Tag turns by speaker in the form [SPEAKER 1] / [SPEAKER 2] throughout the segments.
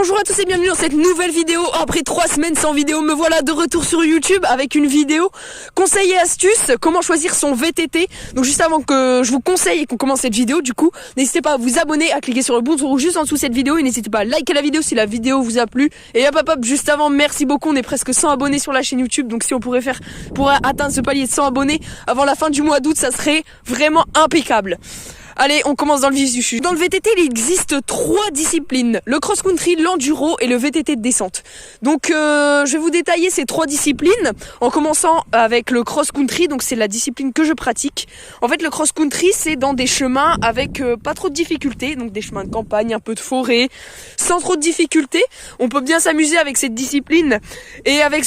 [SPEAKER 1] Bonjour à tous et bienvenue dans cette nouvelle vidéo. Après 3 semaines sans vidéo, me voilà de retour sur YouTube avec une vidéo conseils et astuces, comment choisir son VTT. Donc juste avant que je vous conseille et qu'on commence cette vidéo, du coup, n'hésitez pas à vous abonner, à cliquer sur le bouton rouge juste en dessous de cette vidéo et n'hésitez pas à liker la vidéo si la vidéo vous a plu. Et hop, juste avant, merci beaucoup, on est presque 100 abonnés sur la chaîne YouTube, donc si on pourrait faire pour atteindre ce palier de 100 abonnés avant la fin du mois d'août, ça serait vraiment impeccable. Allez, on commence dans le vif du sujet. Dans le VTT, il existe 3 disciplines. Le cross-country, l'enduro et le VTT de descente. Donc, je vais vous détailler ces 3 disciplines en commençant avec le cross-country. Donc, c'est la discipline que je pratique. En fait, le cross-country, c'est dans des chemins avec pas trop de difficultés. Donc, des chemins de campagne, un peu de forêt, sans trop de difficultés. On peut bien s'amuser avec cette discipline. Et avec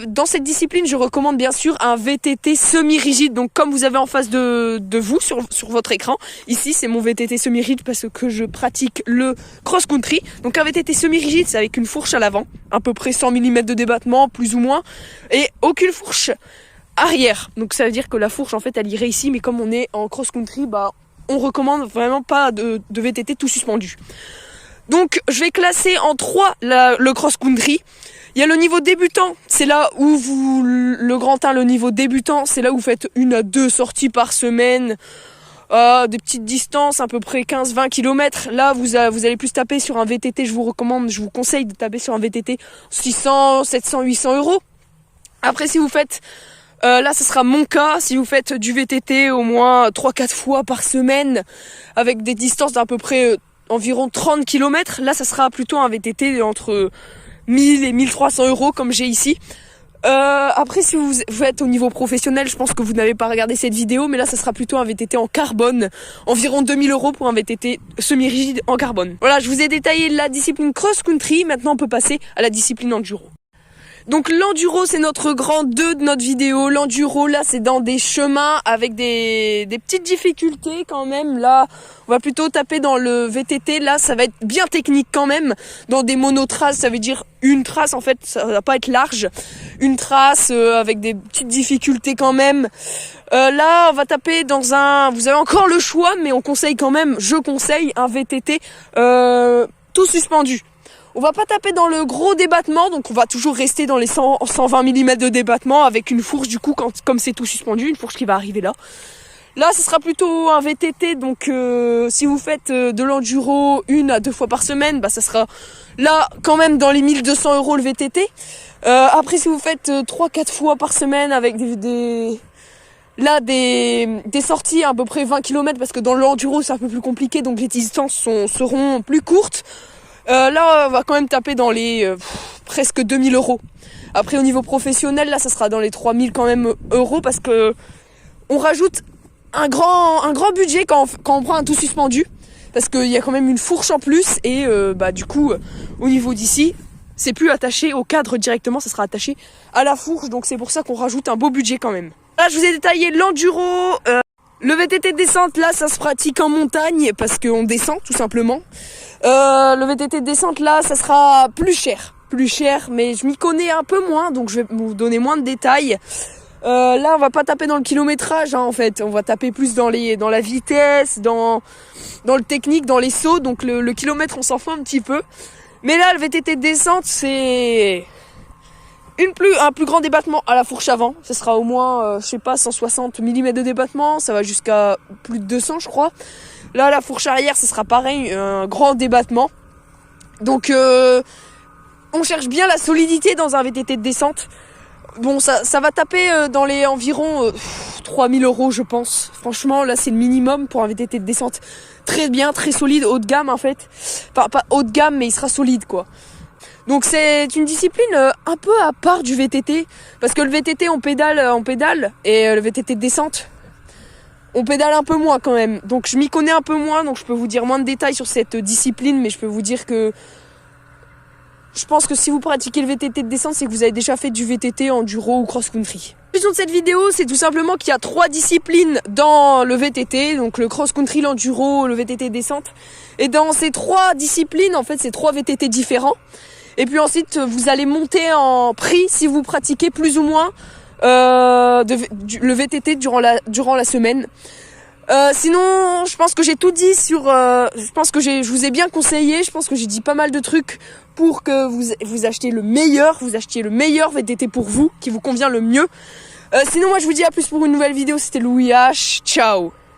[SPEAKER 1] dans cette discipline, je recommande bien sûr un VTT semi-rigide. Donc, comme vous avez en face de vous sur votre écran. Ici, c'est mon VTT semi-rigide parce que je pratique le cross-country. Donc un VTT semi-rigide, c'est avec une fourche à l'avant, à peu près 100 mm de débattement, plus ou moins, et aucune fourche arrière. Donc ça veut dire que la fourche, en fait, elle irait ici, mais comme on est en cross-country, on recommande vraiment pas de VTT tout suspendu. Donc je vais classer en 3 le cross-country. Il y a le niveau débutant, c'est là où le grand 1, le niveau débutant, c'est là où vous faites 1 à 2 sorties par semaine. Des petites distances, à peu près 15-20 km. Là, vous allez plus taper sur un VTT. Je vous conseille de taper sur un VTT 600, 700, 800 euros. Après, si vous faites, là, ce sera mon cas. Si vous faites du VTT au moins 3-4 fois par semaine, avec des distances d'à peu près environ 30 km, là, ça sera plutôt un VTT entre 1000 et 1300 euros, comme j'ai ici. Après, si vous êtes au niveau professionnel, je pense que vous n'avez pas regardé cette vidéo, mais là, ça sera plutôt un VTT en carbone. Environ 2000 euros pour un VTT semi-rigide en carbone. Voilà, je vous ai détaillé la discipline cross-country. Maintenant, on peut passer à la discipline enduro. Donc l'enduro, c'est notre grand 2 de notre vidéo. L'enduro, là, c'est dans des chemins avec des petites difficultés quand même. Là, on va plutôt taper dans le VTT. Là, ça va être bien technique quand même. Dans des monotraces, ça veut dire une trace, en fait, ça va pas être large. Une trace avec des petites difficultés quand même. Là, on va taper dans vous avez encore le choix, mais on conseille quand même, je conseille un VTT tout suspendu. On va pas taper dans le gros débattement, donc on va toujours rester dans les 120 mm de débattement avec une fourche du coup, comme c'est tout suspendu, une fourche qui va arriver là. Là, ce sera plutôt un VTT, donc si vous faites de l'enduro 1 à 2 fois par semaine, ça sera là quand même dans les 1200 euros le VTT. Après, si vous faites 3-4 fois par semaine avec des sorties à peu près 20 km, parce que dans l'enduro c'est un peu plus compliqué, donc les distances seront plus courtes. Là, on va quand même taper dans les presque 2000 euros. Après, au niveau professionnel, là, ça sera dans les 3000 quand même euros parce que on rajoute un grand budget quand on prend un tout suspendu. Parce qu'il y a quand même une fourche en plus et du coup, au niveau d'ici, c'est plus attaché au cadre directement, ça sera attaché à la fourche. Donc c'est pour ça qu'on rajoute un beau budget quand même. Là, je vous ai détaillé l'enduro. Le VTT de descente, là, ça se pratique en montagne parce qu'on descend tout simplement. Le VTT de descente, là, ça sera plus cher, mais je m'y connais un peu moins, donc je vais vous donner moins de détails. Là, on va pas taper dans le kilométrage, en fait, on va taper plus dans la vitesse, dans le technique, dans les sauts, donc le kilomètre, on s'en fout un petit peu. Mais là, le VTT de descente, c'est un plus grand débattement à la fourche avant. Ça sera au moins, 160 mm de débattement. Ça va jusqu'à plus de 200, je crois. Là, la fourche arrière, ça sera pareil, un grand débattement. Donc, on cherche bien la solidité dans un VTT de descente. Bon, ça va taper dans les environ 3000 euros, je pense. Franchement, là, c'est le minimum pour un VTT de descente. Très bien, très solide, haut de gamme, en fait. Enfin, pas haut de gamme, mais il sera solide, quoi. Donc c'est une discipline un peu à part du VTT, parce que le VTT on pédale, et le VTT de descente, on pédale un peu moins quand même. Donc je m'y connais un peu moins, donc je peux vous dire moins de détails sur cette discipline, mais je peux vous dire que je pense que si vous pratiquez le VTT de descente, c'est que vous avez déjà fait du VTT, enduro ou cross-country. La conclusion de cette vidéo, c'est tout simplement qu'il y a 3 disciplines dans le VTT, donc le cross-country, l'enduro, le VTT de descente. Et dans ces 3 disciplines, en fait, c'est 3 VTT différents. Et puis ensuite, vous allez monter en prix si vous pratiquez plus ou moins le VTT durant la semaine. Sinon, je pense que j'ai tout dit sur. Je pense que je vous ai bien conseillé. Je pense que j'ai dit pas mal de trucs pour que vous achetiez le meilleur. Vous achetiez le meilleur VTT pour vous, qui vous convient le mieux. Sinon, moi, je vous dis à plus pour une nouvelle vidéo. C'était Louis H. Ciao.